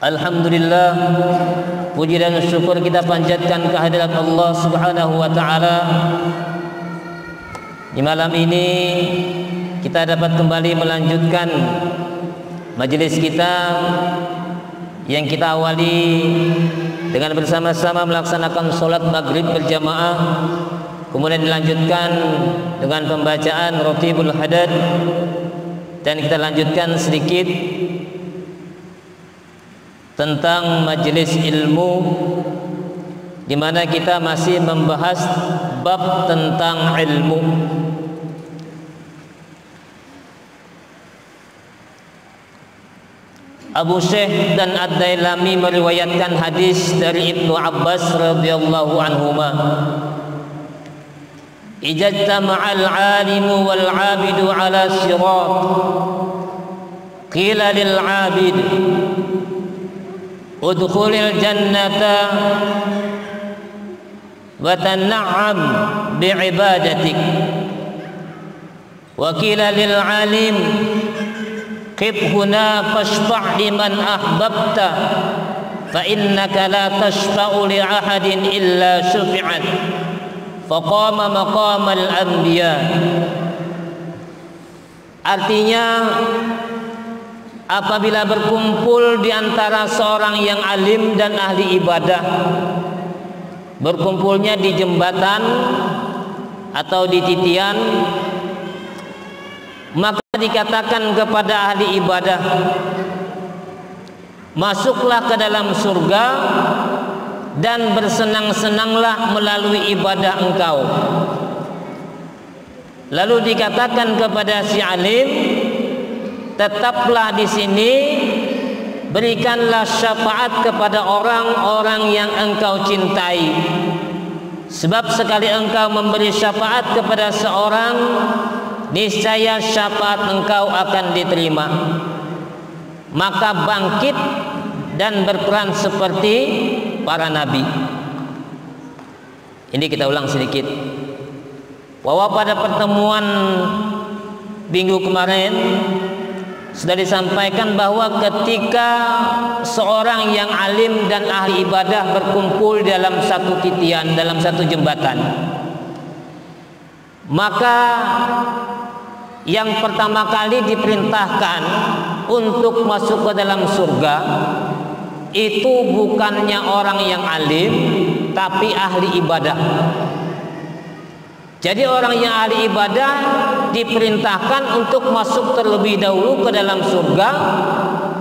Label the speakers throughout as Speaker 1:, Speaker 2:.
Speaker 1: Alhamdulillah, puji dan syukur kita panjatkan kehadirat Allah Subhanahu wa taala. Di malam ini kita dapat kembali melanjutkan majelis kita yang kita awali dengan bersama-sama melaksanakan sholat maghrib berjamaah, kemudian dilanjutkan dengan pembacaan Ratibul Hadad, dan kita lanjutkan sedikit tentang majelis ilmu, di mana kita masih membahas bab tentang ilmu. Abu Syekh dan Ad-Dailami meriwayatkan hadis dari Ibnu Abbas radhiyallahu anhuma, ijtama'al 'alimu wal 'abidu 'ala sirat, qila lil 'abid udkhulil jannata wa tan'am bi'ibadatik, wa qila lil 'alim qif huna fashfa' liman ahbabta fa innaka la tashfa'u li ahadin illa shufi'at faqama maqamal anbiya. Artinya, apabila berkumpul di antara seorang yang alim dan ahli ibadah, berkumpulnya di jembatan atau di titian, maka dikatakan kepada ahli ibadah, masuklah ke dalam surga dan bersenang-senanglah melalui ibadah engkau. Lalu dikatakan kepada si alim, tetaplah di sini, berikanlah syafaat kepada orang-orang yang engkau cintai, sebab sekali engkau memberi syafaat kepada seorang, niscaya syafaat engkau akan diterima. Maka bangkit dan berperan seperti para nabi. Ini kita ulang sedikit, bahwa pada pertemuan minggu kemarin sudah disampaikan bahwa ketika seorang yang alim dan ahli ibadah berkumpul dalam satu titian, dalam satu jembatan, maka yang pertama kali diperintahkan untuk masuk ke dalam surga itu bukannya orang yang alim, tapi ahli ibadah. Jadi orang yang ahli ibadah diperintahkan untuk masuk terlebih dahulu ke dalam surga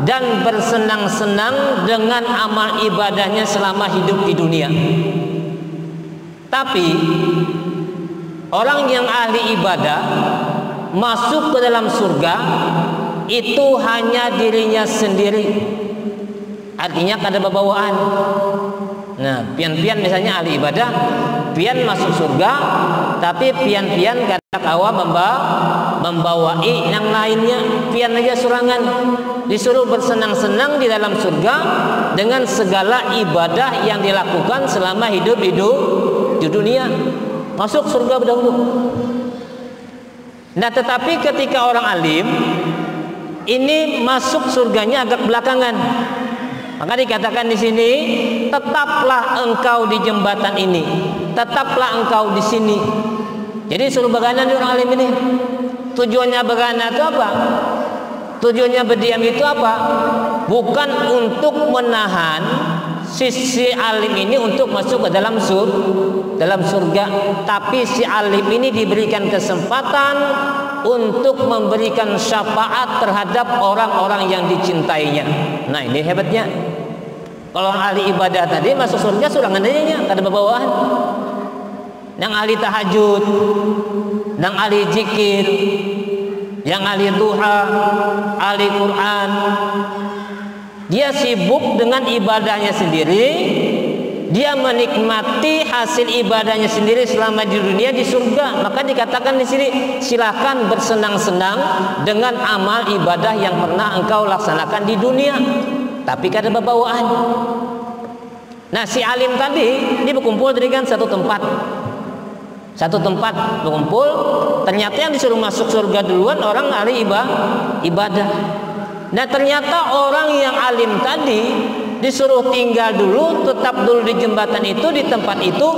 Speaker 1: dan bersenang-senang dengan amal ibadahnya selama hidup di dunia. Tapi orang yang ahli ibadah masuk ke dalam surga itu hanya dirinya sendiri. Artinya kada bawaan. Nah, pian-pian misalnya ahli ibadah, pian masuk surga, tapi pian-pian kada kawa membawai yang lainnya, pian aja surangan, disuruh bersenang-senang di dalam surga dengan segala ibadah yang dilakukan selama hidup di dunia. Masuk surga dahulu. Nah, tetapi ketika orang alim ini masuk surganya agak belakangan, maka dikatakan di sini, tetaplah engkau di jembatan ini, tetaplah engkau di sini. Jadi suruh bagaimana di orang alim ini? Tujuannya bagaimana itu apa? Tujuannya berdiam itu apa? Bukan untuk menahan si alim ini untuk masuk ke dalam surga, tapi si alim ini diberikan kesempatan untuk memberikan syafaat terhadap orang-orang yang dicintainya. Nah, ini hebatnya. Kalau ahli ibadah tadi masuk surga surangan aja, kada bawaan. Yang ahli tahajud, yang ahli zikir, yang ahli duha, ahli Quran, dia sibuk dengan ibadahnya sendiri, dia menikmati hasil ibadahnya sendiri selama di dunia di surga. Maka dikatakan di sini, silakan bersenang-senang dengan amal ibadah yang pernah engkau laksanakan di dunia, tapi kada bawaan. Nah, si alim tadi dia berkumpul dengan satu tempat berkumpul. Ternyata yang disuruh masuk surga duluan orang ahli ibadah. Nah ternyata orang yang alim tadi disuruh tinggal dulu, tetap dulu di jembatan itu, di tempat itu,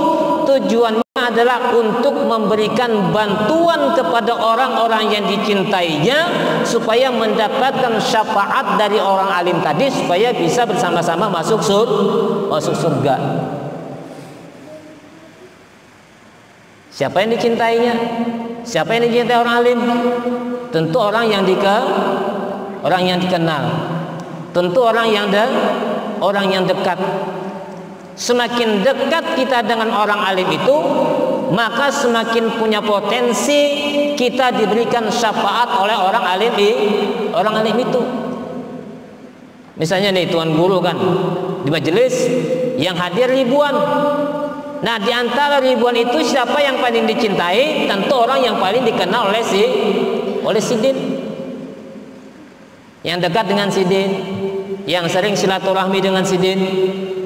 Speaker 1: tujuannya adalah untuk memberikan bantuan kepada orang-orang yang dicintainya supaya mendapatkan syafaat dari orang alim tadi supaya bisa bersama-sama masuk surga. Siapa yang dicintainya? Siapa yang dicintai orang alim? Tentu orang yang dikenal. Tentu orang yang dekat. Semakin dekat kita dengan orang alim itu, maka semakin punya potensi kita diberikan syafaat oleh orang alim itu. Misalnya nih tuan guru kan di majelis yang hadir ribuan. Nah di antara ribuan itu siapa yang paling dicintai? Tentu orang yang paling dikenal oleh sidin, yang dekat dengan sidin, yang sering silaturahmi dengan sidin,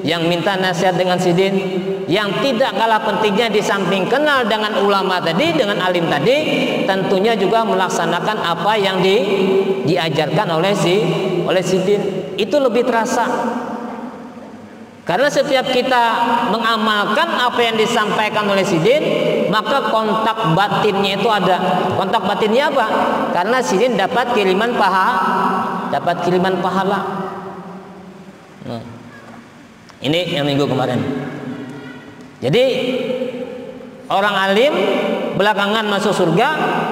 Speaker 1: yang minta nasihat dengan sidin, yang tidak kalah pentingnya di samping kenal dengan ulama tadi, dengan alim tadi, tentunya juga melaksanakan apa yang diajarkan oleh sidin. Itu lebih terasa. Karena setiap kita mengamalkan apa yang disampaikan oleh sidin, maka kontak batinnya itu ada. Kontak batinnya apa? Karena sidin dapat kiriman pahala. Nah, ini yang minggu kemarin. Jadi orang alim belakangan masuk surga,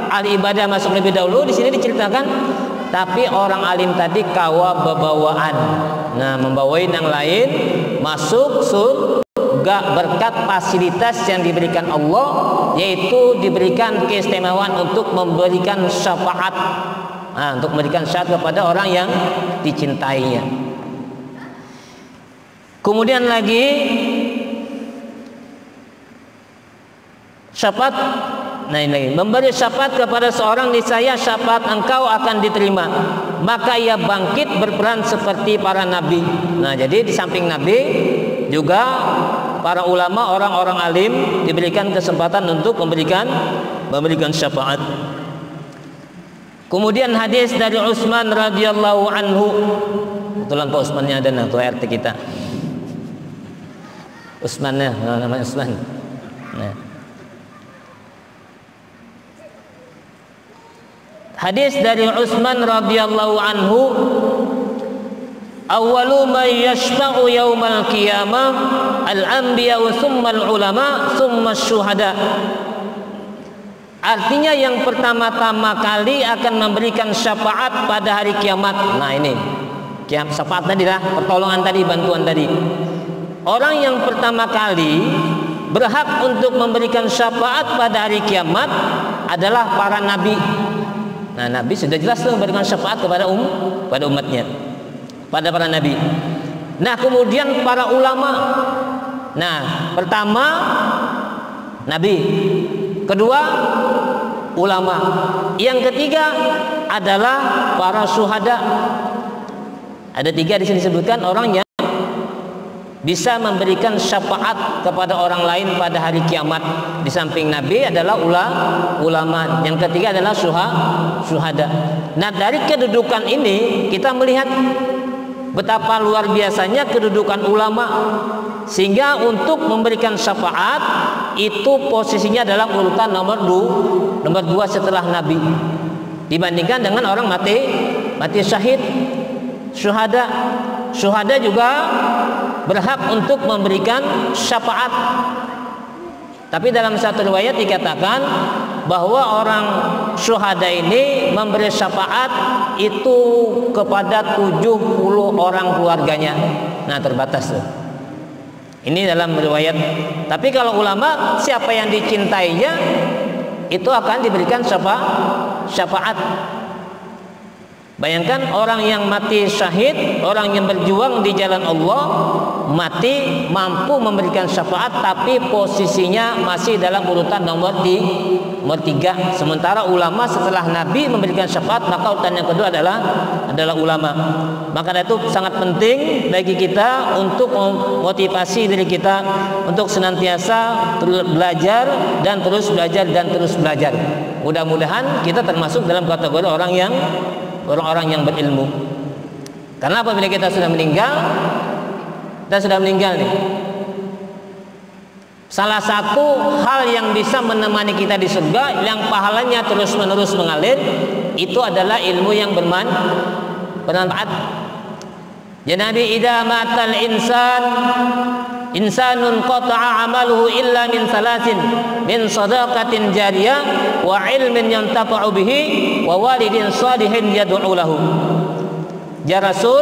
Speaker 1: ahli ibadah masuk lebih dahulu. Di sini diceritakan, tapi orang alim tadi kawa bebawaan. Nah, membawain yang lain masuk surga berkat fasilitas yang diberikan Allah, yaitu diberikan keistimewaan untuk memberikan syafaat. Nah, untuk memberikan syafaat kepada orang yang dicintainya. Kemudian lagi syafaat. Nah ini lagi, memberi syafaat kepada seorang, niscaya syafaat engkau akan diterima, maka ia bangkit berperan seperti para nabi. Nah jadi di samping nabi juga para ulama, orang-orang alim diberikan kesempatan untuk memberikan syafaat. Kemudian hadis dari Utsman radhiyallahu anhu. Kebetulan Pak Utsmannya ada, nah ketua RT kita. Utsmannya, namanya Utsman. Nah. Hadis dari Utsman radhiyallahu anhu, awwalu man yashfa'u yaumal qiyamah al-anbiya wa thumma al-ulama thumma asy-syuhada. Artinya yang pertama-tama kali akan memberikan syafaat pada hari kiamat. Nah ini syafaat tadi lah, pertolongan tadi, bantuan tadi. Orang yang pertama kali berhak untuk memberikan syafaat pada hari kiamat adalah para nabi. Nah, Nabi sudah jelas tuh memberikan syafaat kepada pada umatnya, pada para nabi. Nah, kemudian para ulama. Nah, pertama nabi, kedua ulama, yang ketiga adalah para syuhada. Ada tiga di sini disebutkan orang yang bisa memberikan syafaat kepada orang lain pada hari kiamat. Di samping nabi adalah ulama, yang ketiga adalah syuhada. Nah dari kedudukan ini kita melihat betapa luar biasanya kedudukan ulama, sehingga untuk memberikan syafaat itu posisinya adalah urutan nomor 2 setelah nabi, dibandingkan dengan orang mati syahid. Syuhada juga berhak untuk memberikan syafaat. Tapi dalam satu riwayat dikatakan bahwa orang syuhada ini memberi syafaat itu kepada 70 orang keluarganya. Nah terbatas tuh. Ini dalam riwayat. Tapi kalau ulama, siapa yang dicintainya itu akan diberikan syafaat. Bayangkan orang yang mati syahid, orang yang berjuang di jalan Allah, mati mampu memberikan syafaat, tapi posisinya masih dalam urutan nomor 3. Sementara ulama setelah Nabi memberikan syafaat, maka urutan yang kedua adalah ulama. Maka itu sangat penting bagi kita untuk memotivasi diri kita untuk senantiasa terus belajar dan terus belajar. Mudah-mudahan kita termasuk dalam kategori orang-orang yang berilmu. Karena apabila kita sudah meninggal nih, salah satu hal yang bisa menemani kita di surga, yang pahalanya terus-menerus mengalir, itu adalah ilmu yang bermanfaat. Ya Nabi, idza matal insanun qata'a amaluhu illa min salasin, min sadaqatin jariyah wa ilmin yantafa'u bihi wa walidin shalihin yad'u lahu. Ya Rasul,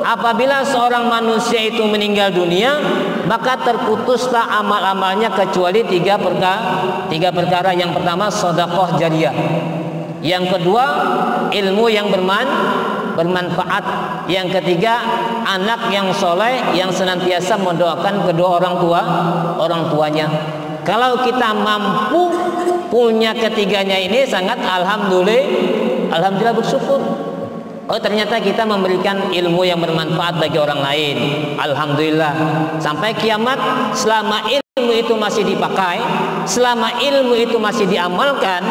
Speaker 1: apabila seorang manusia itu meninggal dunia, maka terputuslah amal-amalnya kecuali tiga perkara. Yang pertama, sedekah jariyah. Yang kedua, ilmu yang bermanfaat. Yang ketiga, anak yang soleh yang senantiasa mendoakan kedua orang tuanya. Kalau kita mampu punya ketiganya ini, sangat alhamdulillah bersyukur. Oh, ternyata kita memberikan ilmu yang bermanfaat bagi orang lain. Alhamdulillah. Sampai kiamat, selama ilmu itu masih dipakai, selama ilmu itu masih diamalkan,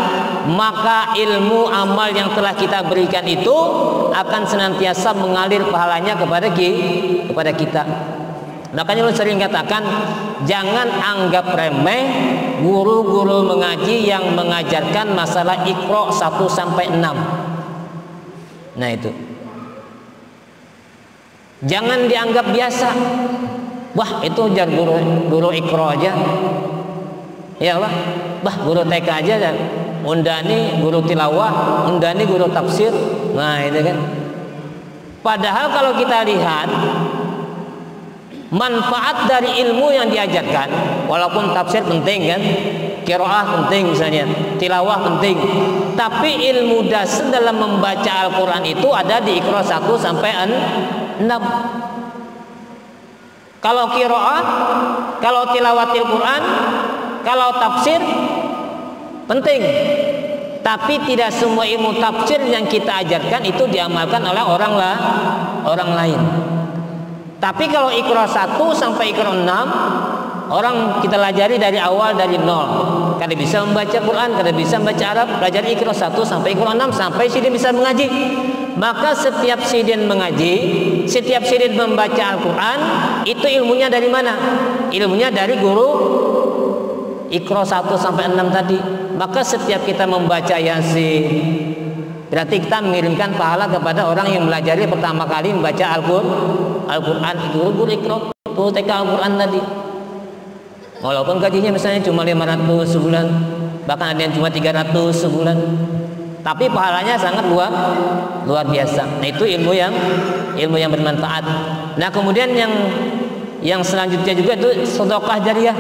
Speaker 1: maka ilmu amal yang telah kita berikan itu akan senantiasa mengalir pahalanya kepada kita. Makanya sering katakan, jangan anggap remeh guru-guru mengaji yang mengajarkan masalah Iqra 1 sampai 6. Nah itu, jangan dianggap biasa. Wah, itu jar guru Iqra aja, ya Allah. Bah, guru TK aja dan undani guru tilawah, undani guru tafsir. Nah itu kan. Padahal kalau kita lihat manfaat dari ilmu yang diajarkan, walaupun tafsir penting kan, qiraah penting misalnya, tilawah penting, tapi ilmu dasar dalam membaca Al-Quran itu ada di Iqra 1 sampai 6. Kalau qiraah, kalau tilawatil Quran, kalau tafsir penting, tapi tidak semua ilmu tafsir yang kita ajarkan itu diamalkan oleh orang lain. Tapi kalau Iqra 1 sampai Iqra 6, orang kita pelajari dari awal, dari nol. Kada bisa membaca Quran, kada bisa membaca Arab, pelajari Iqra 1 sampai Iqra 6 sampai sidin bisa mengaji. Maka setiap sidin mengaji, setiap sidin membaca Al-Quran, itu ilmunya dari mana? Ilmunya dari guru Iqra 1 sampai 6 tadi. Maka setiap kita membaca Yasin, berarti kita mengirimkan pahala kepada orang yang belajari pertama kali membaca Al-Quran. Guru Iqra, guru TK Al-Quran tadi. Walaupun gajinya misalnya cuma 500 sebulan, bahkan ada yang cuma 300 sebulan, tapi pahalanya sangat luar biasa. Nah itu ilmu yang bermanfaat. Nah kemudian yang selanjutnya juga itu sedekah jariyah.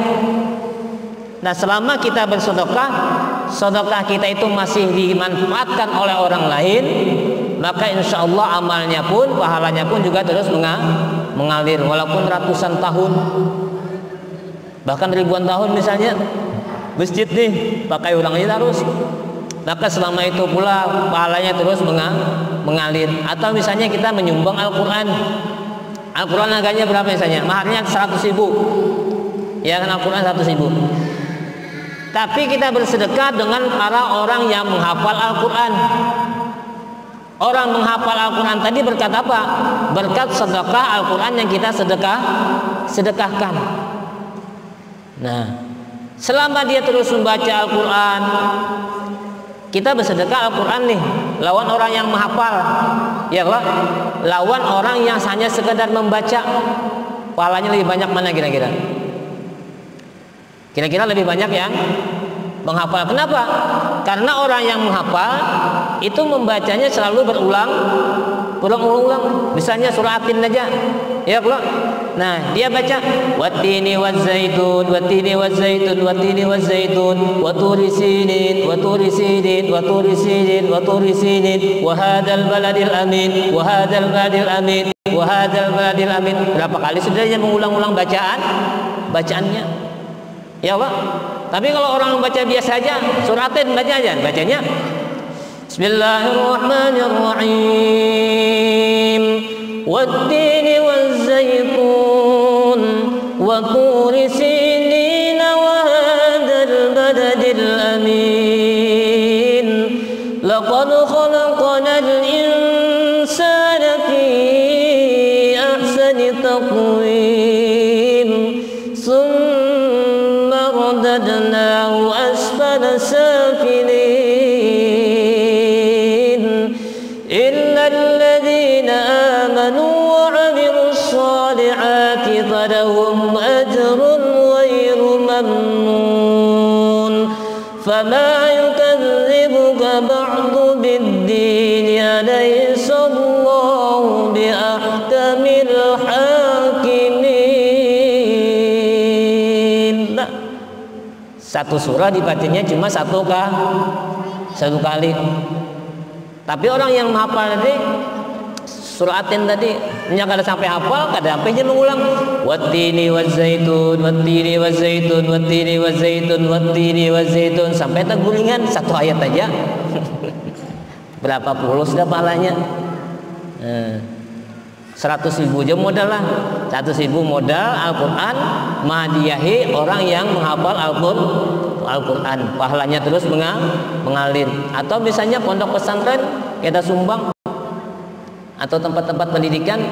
Speaker 1: Nah selama kita bersedekah, sedekah kita itu masih dimanfaatkan oleh orang lain, maka insya Allah amalnya pun, pahalanya pun juga terus mengalir, walaupun ratusan tahun, bahkan ribuan tahun misalnya masjid nih pakai orangnya terus, maka selama itu pula pahalanya terus mengalir. Atau misalnya kita menyumbang Al-Quran harganya berapa misalnya, maharnya 100.000, ya kan, Al-Quran 100.000, tapi kita bersedekah dengan para orang yang menghafal Al-Quran. Orang menghafal Al-Quran tadi berkat apa? Berkat sedekah Al-Quran yang kita sedekahkan. Nah, selama dia terus membaca Al-Quran, kita bersedekah Al-Quran nih, lawan orang yang menghafal, ya Allah, lawan orang yang hanya sekedar membaca, pahalanya lebih banyak mana kira-kira? Kira-kira lebih banyak yang menghafal. Kenapa? Karena orang yang menghafal itu membacanya selalu berulang-ulang. Misalnya surah Atin aja, ya Allah. Nah, dia baca watini wazaitun, watini wazaitun, watini wazaitun, waturi sinin, waturi sinin, waturi sinin, waturi sinin, wa hadzal baladil amin, wa hadzal baladil amin, wa hadzal baladil amin. Berapa kali sudah dia mengulang-ulang bacaannya? Ya Allah. Tapi kalau orang membaca biasa aja, suratin bacanya Bismillahirrahmanirrahim. Wattini wazzaitun wa turi sinin wa hadzal baladil amin. Laqad khalaqnal insana fi تقويم ثم رددناه أسفل سافلين إلا الذين آمنوا وعملوا الصالحات فلهم أجر غير ممنون فما يكذبك بعد بالدين أليس الله بأحكم الحاكمين. Nah, satu surah dibacanya cuma satu kali. Tapi orang yang menghafal tadi surah Atin tadi, yang kada sampai hafal, kada sampai dia mengulang wattini wazaitun, wattini wazaitun, wattini wazaitun, wattini wazaitun sampai tergulingan satu ayat aja. Berapa puluh sudah pahalanya? 100.000 aja modal lah. 100.000 modal Al-Quran mahdiyahi orang yang menghafal Al-Quran, pahalanya terus mengalir. Atau misalnya pondok pesantren kita sumbang, atau tempat-tempat pendidikan,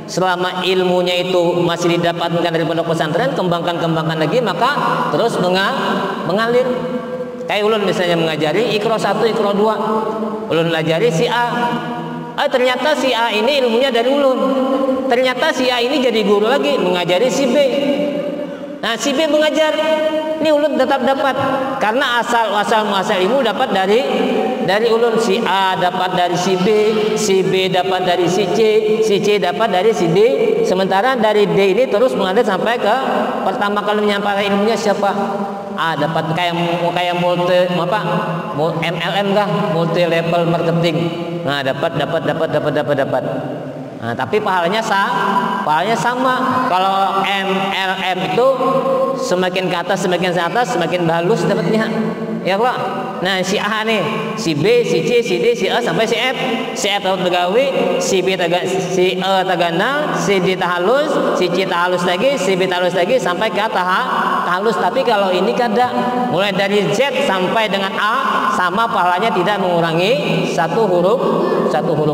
Speaker 1: selama ilmunya itu masih didapatkan dari pondok pesantren, kembangkan lagi, maka terus mengalir. Kayak ulun misalnya mengajari Iqra 1, Iqra 2, ulun ajari si A. Ternyata si A ini ilmunya dari ulun. Ternyata si A ini jadi guru lagi mengajari si B. Nah, si B mengajar, ini ulun tetap dapat karena asal muasal ilmu dapat dari ulun. Si A dapat dari si B dapat dari si C dapat dari si D. Sementara dari D ini terus mengalir sampai ke pertama kali menyampaikan ilmunya siapa? A dapat kayak multi MLM kah? Multi level marketing. Nah, dapat. Nah, tapi pahalanya sama. Kalau MLM itu semakin ke atas, semakin halus dapatnya. Ya Allah. Nah, si A nih, si B, si C, si D, si E sampai si F. Si F dapat begawi, si E taganal, si D tahalus, si C tahalus lagi, si B tahalus lagi sampai ke tahalus. Tapi kalau ini kada, mulai dari Z sampai dengan A sama pahalanya, tidak mengurangi satu huruf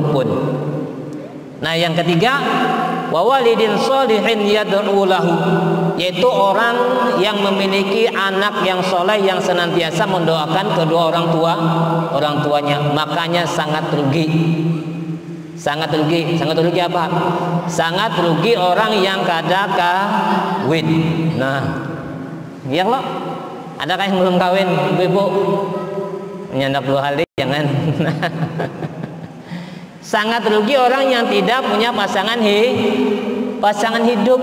Speaker 1: pun. Nah, yang ketiga, wa walidin sholihin yad'u lahu, yaitu orang yang memiliki anak yang soleh yang senantiasa mendoakan kedua orang tuanya. Makanya sangat rugi apa? Sangat rugi orang yang kada kawin. Nah, ya lo, adakah yang belum kawin, ibu-ibu? Nyandak 2 kali jangan. Sangat rugi orang yang tidak punya pasangan hidup.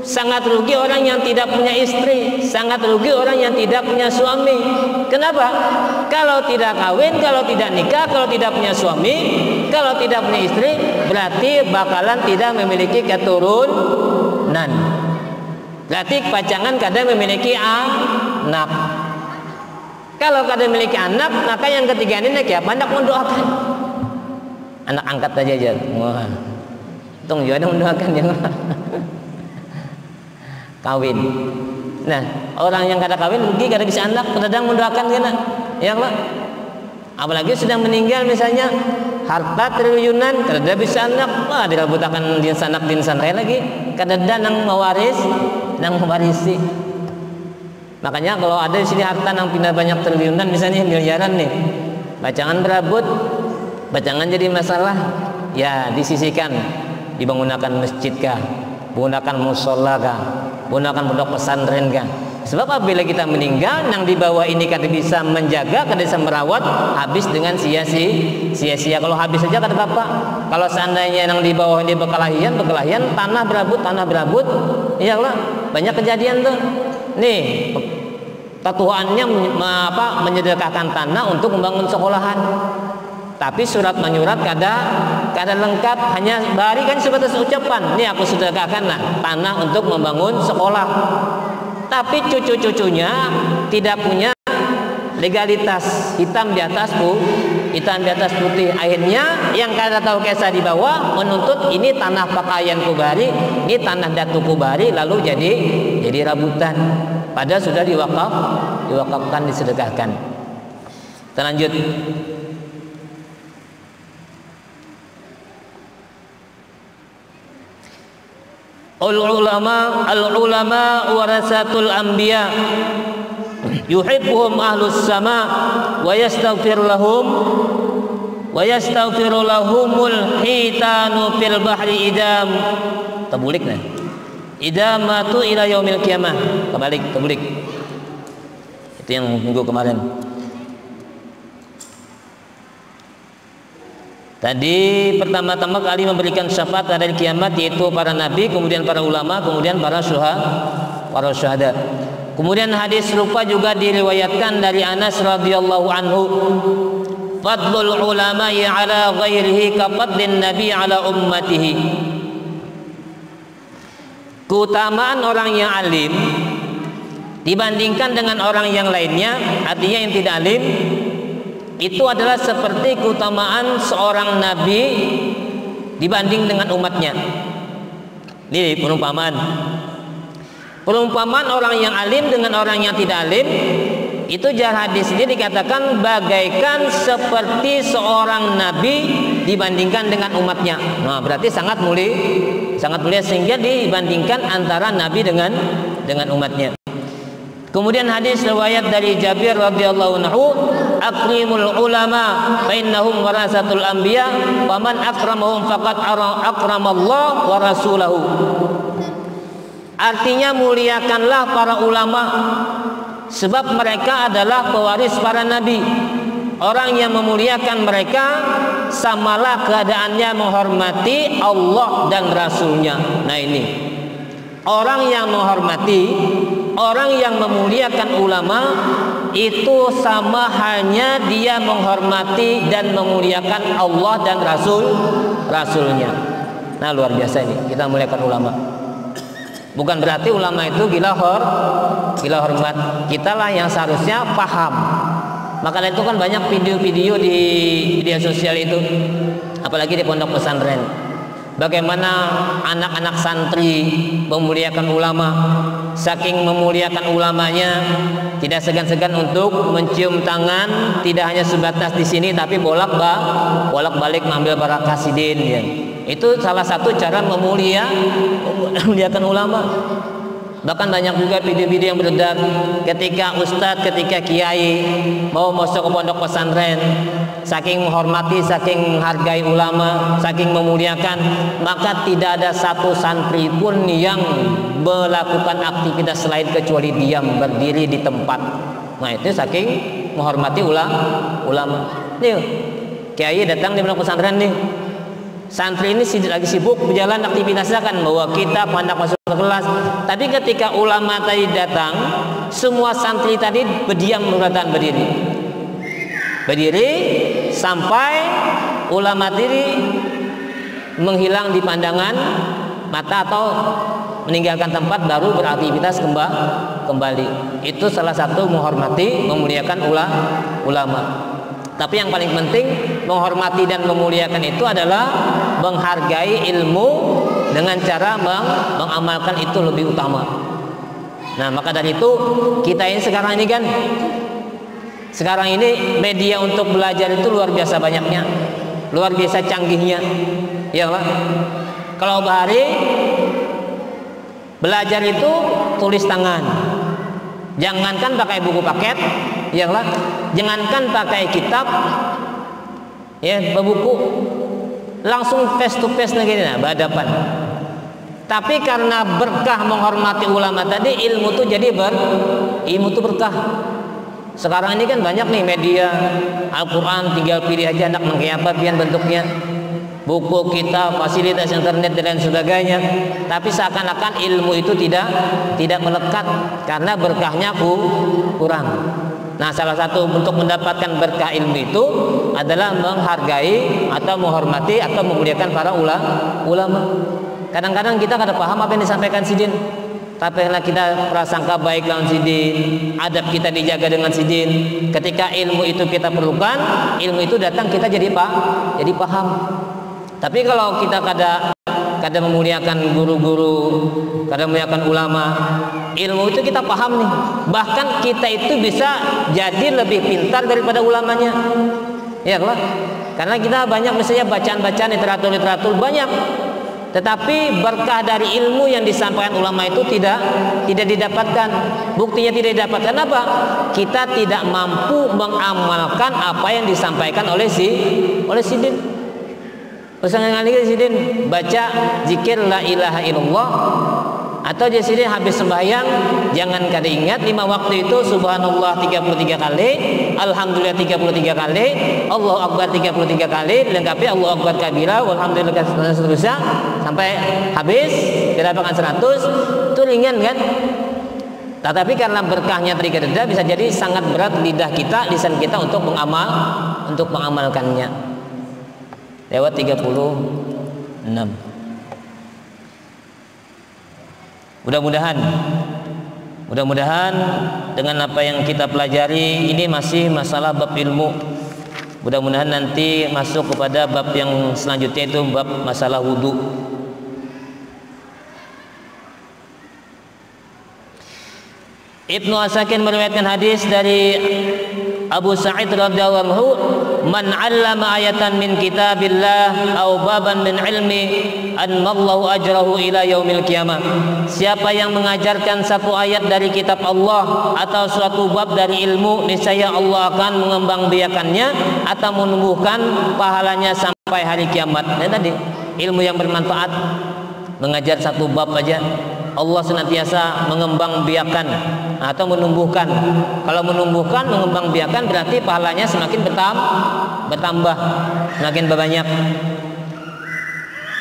Speaker 1: Sangat rugi orang yang tidak punya istri. Sangat rugi orang yang tidak punya suami. Kenapa? Kalau tidak kawin, kalau tidak nikah, kalau tidak punya suami, kalau tidak punya istri, berarti bakalan tidak memiliki keturunan. Berarti pasangan kadang memiliki anak. Kalau kadang memiliki anak, maka yang ketiga ini anak mendoakan. Anak angkat aja. Wah, tong juga mendoakan ya. Kawin. Nah, orang yang kada kawin rugi, kada bisa anak, kadang mendoakan kan, ya Allah. Apalagi sedang meninggal misalnya, harta triliunan, kada bisa anak, wah dirabutakan din sanak lagi, kada nang mewarisi. Makanya kalau ada di sini harta nang pindah banyak triliunan, misalnya miliaran nih, bacangan berabut, bacangan jadi masalah, ya disisihkan, dibangunkan masjid kah, gunakan musola kah, gunakan pondok pesantren kah. Sebab apabila kita meninggal, yang di bawah ini kada bisa menjaga, kada bisa merawat, habis dengan sia-sia. Kalau habis saja kada apa-apa. Kalau seandainya yang di bawah ini berkelahian, tanah berabut, ya Allah, banyak kejadian tuh. Nih, ketuaannya menyedekahkan tanah untuk membangun sekolahan. Tapi surat menyurat kada lengkap, hanya bari kan sebatas ucapan, ini aku sedekahkan tanah untuk membangun sekolah. Tapi cucu-cucunya tidak punya legalitas, hitam di atas putih. Akhirnya yang kada tahu kisah di bawah menuntut ini tanah pakaian kubari, ini tanah datu kubari, lalu jadi rabutan. Padahal sudah diwakafkan, disedekahkan. Lanjut. Al-ulama warasatul anbiya yuhibbuhum ahlus sama wa yastaghfiru lahumul hitanu fil bahri idam tabulik nah idamatu ila yaumil qiyamah tabulik itu yang minggu kemarin. Tadi pertama-tama kali memberikan syafaat pada hari kiamat yaitu para nabi, kemudian para ulama, kemudian para syuhada. Kemudian hadis serupa juga diriwayatkan dari Anas radhiyallahu anhu. Fadlul ulama'i ala ghairihi ka fadlin nabi ala ummatihi. Keutamaan orang yang alim dibandingkan dengan orang yang lainnya, artinya yang tidak alim, itu adalah seperti keutamaan seorang nabi dibanding dengan umatnya. Ini perumpamaan orang yang alim dengan orang yang tidak alim itu jar hadis ini dikatakan bagaikan seperti seorang nabi dibandingkan dengan umatnya. Nah, berarti sangat mulia sehingga dibandingkan antara nabi dengan umatnya. Kemudian hadis riwayat dari Jabir radhiyallahu anhu, akrimul ulama fa innahum warasatul anbiya wa man akramahum faqad akramallah wa rasulahu. Artinya muliakanlah para ulama sebab mereka adalah pewaris para nabi. Orang yang memuliakan mereka samalah keadaannya menghormati Allah dan Rasulnya. Nah ini orang yang menghormati, orang yang memuliakan ulama itu sama halnya dia menghormati dan memuliakan Allah dan Rasulnya. Nah luar biasa ini kita muliakan ulama. Bukan berarti ulama itu gila hormat. Kitalah yang seharusnya paham. Maka itu kan banyak video-video di media sosial itu, apalagi di pondok pesantren. Bagaimana anak-anak santri memuliakan ulama, saking memuliakan ulamanya tidak segan-segan untuk mencium tangan, tidak hanya sebatas di sini tapi bolak-balik mengambil barakah sidin ya. Itu salah satu cara memuliakan ulama. Bahkan banyak juga video-video yang beredar ketika ustadz, ketika kiai mau masuk ke pondok pesantren, saking menghormati, saking menghargai ulama, saking memuliakan, maka tidak ada satu santri pun yang melakukan aktivitas lain kecuali diam berdiri di tempat. Nah itu saking menghormati ulama. Nih kiai datang di pondok pesantren nih, santri ini lagi sibuk berjalan aktivitasnya kan, bawa kitab, hendak masuk ke kelas. Tapi ketika ulama tadi datang, semua santri tadi berdiam berdiri sampai ulama tadi menghilang di pandangan mata atau meninggalkan tempat, baru beraktivitas kembali. Itu salah satu menghormati, memuliakan ulama. Tapi yang paling penting menghormati dan memuliakan itu adalah menghargai ilmu dengan cara mengamalkan itu lebih utama. Nah maka dari itu kita ini sekarang ini media untuk belajar itu luar biasa banyaknya, luar biasa canggihnya, ya Pak. Kalau bahari belajar itu tulis tangan, jangankan pakai buku paket, ya lah, jangankan pakai kitab, ya berbuku, langsung face to face begini, nah, berhadapan. Tapi karena berkah menghormati ulama tadi, ilmu tuh jadi ilmu tuh berkah. Sekarang ini kan banyak nih media Al-Quran, tinggal pilih aja anak mengkayak apa pian bentuknya, buku, kitab, fasilitas internet dan lain sebagainya. Tapi seakan-akan ilmu itu tidak melekat karena berkahnya kurang. Nah salah satu untuk mendapatkan berkah ilmu itu adalah menghargai atau menghormati atau memuliakan para ulama. Kadang-kadang kita kada paham apa yang disampaikan sidin, tapi karena kita prasangka baik lawan sidin, adab kita dijaga dengan sidin. Ketika ilmu itu kita perlukan, ilmu itu datang, kita jadi paham. Tapi kalau kita kada memuliakan guru-guru, kada memuliakan ulama, ilmu itu kita paham nih, bahkan kita itu bisa jadi lebih pintar daripada ulamanya, ya kan? Karena kita banyak misalnya bacaan literatur banyak, Tetapi berkah dari ilmu yang disampaikan ulama itu tidak didapatkan. Buktinya tidak didapatkan apa? Kita tidak mampu mengamalkan apa yang disampaikan oleh si din. Pesangan kali si din baca zikir la ilaha illallah, atau dia sini habis sembahyang jangan kada ingat 5 waktu itu subhanallah 33 kali, alhamdulillah 33 kali, Allahu akbar 33 kali, dilengkapi Allahu akbar kabira, walhamdulillah dan seterusnya sampai habis didapatkan 100. Itu ringan kan? Tetapi karena berkahnya tadi kada bisa jadi sangat berat lidah kita, lisan kita untuk mengamalkannya. Lewat 36. Mudah-mudahan dengan apa yang kita pelajari ini masih masalah bab ilmu. Mudah-mudahan nanti masuk kepada bab yang selanjutnya, itu bab masalah wudu. Ibnu Asakir meriwayatkan hadis dari Abu Sa'id radhiyallahu anhu, man 'allama ayatan min kitabillah aw baban min ilmi anmallahu ajrahu ila yaumil qiyamah. Siapa yang mengajarkan satu ayat dari kitab Allah atau suatu bab dari ilmu, niscaya Allah akan mengembangbiakannya atau menumbuhkan pahalanya sampai hari kiamat. Dan tadi ilmu yang bermanfaat, mengajar satu bab aja Allah senantiasa mengembangbiakan atau menumbuhkan. Kalau menumbuhkan, mengembangbiakan berarti pahalanya semakin bertambah, semakin banyak.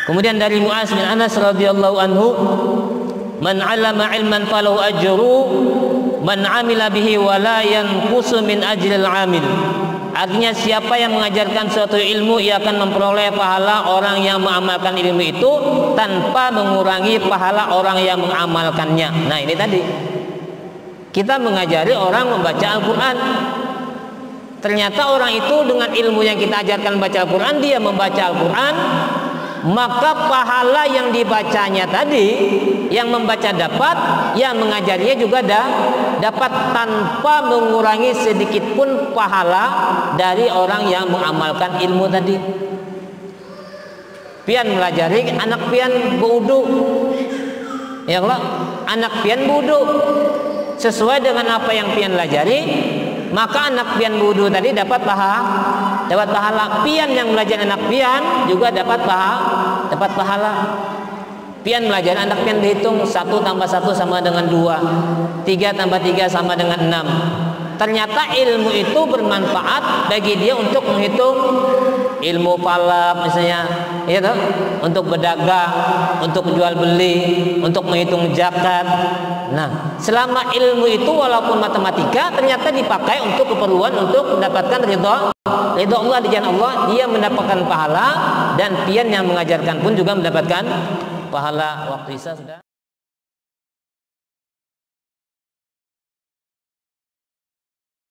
Speaker 1: Kemudian dari Mu'az bin Anas radhiyallahu anhu, man 'allama 'ilman falahu ajru man 'amila bihi wa la yanqusu min ajril 'amil. Artinya siapa yang mengajarkan suatu ilmu, ia akan memperoleh pahala orang yang mengamalkan ilmu itu tanpa mengurangi pahala orang yang mengamalkannya. Nah ini tadi, kita mengajari orang membaca Al-Quran. Ternyata orang itu dengan ilmu yang kita ajarkan baca Al-Quran, dia membaca Al-Quran, maka pahala yang dibacanya tadi, yang membaca dapat, yang mengajarinya juga dapat, tanpa mengurangi sedikit pun pahala dari orang yang mengamalkan ilmu tadi. Pian melajari, anak pian berwudu, ya Allah, anak pian berwudu sesuai dengan apa yang pian pelajari, maka anak pian berwudu tadi dapat pahala. Pian yang belajar anak pian juga dapat pahala. Pian belajar anak pian dihitung 1 tambah 1 sama dengan 2, 3 tambah 3 sama dengan 6. Ternyata ilmu itu bermanfaat bagi dia untuk menghitung ilmu falak misalnya, ya toh, untuk berdagang, untuk jual beli, untuk menghitung zakat. Nah, selama ilmu itu walaupun matematika ternyata dipakai untuk keperluan untuk mendapatkan ridha Allah di jalan Allah, dia mendapatkan pahala, dan pian yang mengajarkan pun juga mendapatkan pahala. Waktu Isya sudah.